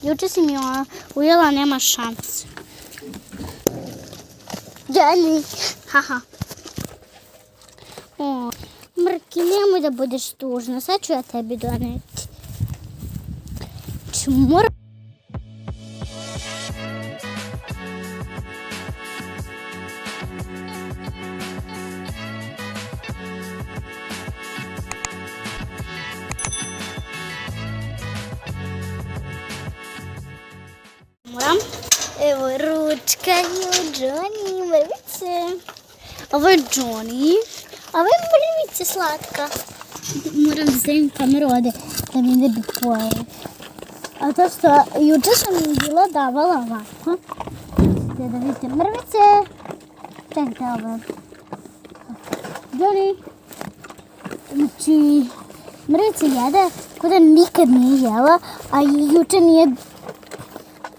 Juče si mi ujela, nema šanse. Jani, haha. O, Mrki, nemoj da budeš tužna, sad ću ja tebi doneti. Čmur. Moram. Evo ručka i od Johnny mrvice. Ovo je Johnny. Ovo je mrvice slatka. Moram da stavim kameru ovdje da mi ne bi pojeli. A to što juče sam im bila davala ovako. Da vidite mrvice. Čekajte ovo. Johnny. Znači, mrvice jede kada nikad nije jela, a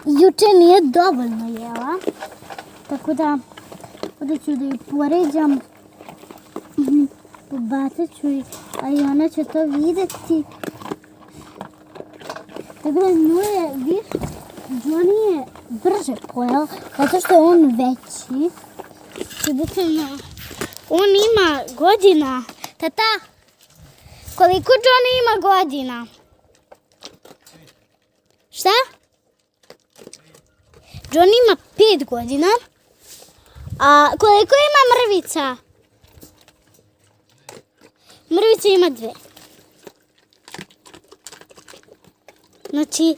juče nije dovoljno jela, tako da ovdje ću da ju poređam, pobacit ću i, a i ona će to vidjeti. Tako da Johnny je brže pojel, zato što je on veći. On ima godina. Tata, koliko Johnny ima godina? Šta? Johnny ima 5 godina. A koliko ima mrvica? Mrvica ima 2. Znači,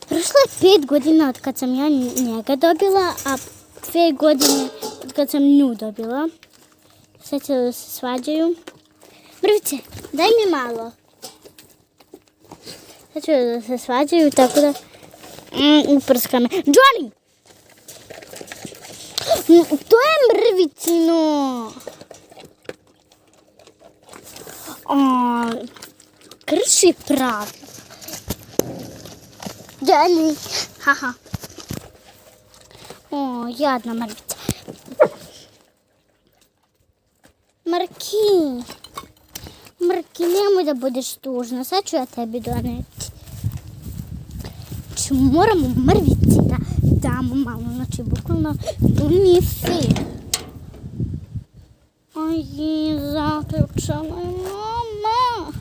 prošlo je 5 godina od kad sam ja njega dobila, a 2 godine od kad sam nju dobila. Sad će da se svađaju. Mrvice, daj mi malo. Sad će da se svađaju, tako da uprska me. Johnny! To je mrvicino. Krši pravilo. Johnny. Haha. Jadna mrvica. Mrki, nemoj da budeš tužna. Sad ću ja tebi doneti. Moramo mrvici da damo malo, znači bukvalno to nije fair. Aj, zaključala je mama.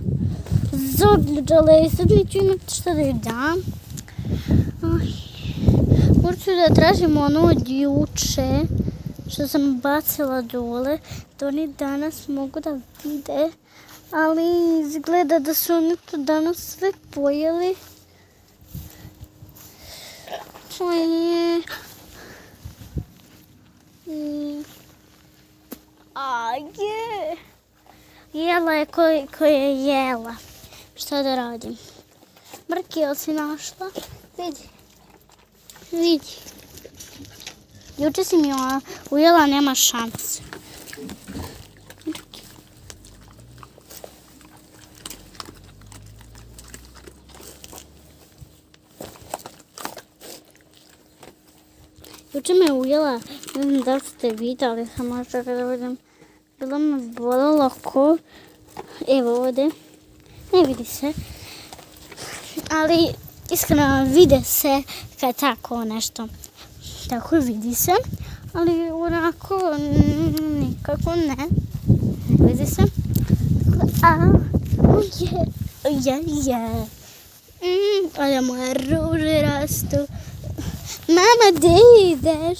Zaključala je, sad neću imati šta da ju dam. Morat ću da tražim ono od juče što sam bacila dole, da oni danas mogu da vide, ali izgleda da su oni to danas sve pojeli. Jela je koliko je jela. Šta da radim? Mrki, jel si našla? Vidi. Juče si mi ujela, nema šanse. Juče me ujela, ne znam da ste vidjeli, samo što kada vidim, bilo me bolelo ko, evo ovdje, ne vidi se, ali iskreno vide se kad tako nešto, tako vidi se, ali onako nikako ne vidi se, ali moje ruže rastu. Mama, gdje ideš?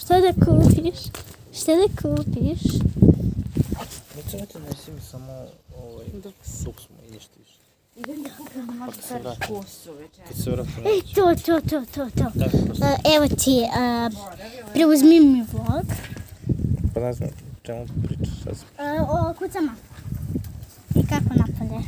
Šta da kupiš? Neće mi nesi mi samo dok smo ideš tiš. Kad se vratim. Ej, to. Evo ti, preuzmi mi vlog. Pa ne znam čemu pričaš sad. O kucama. I kako napade.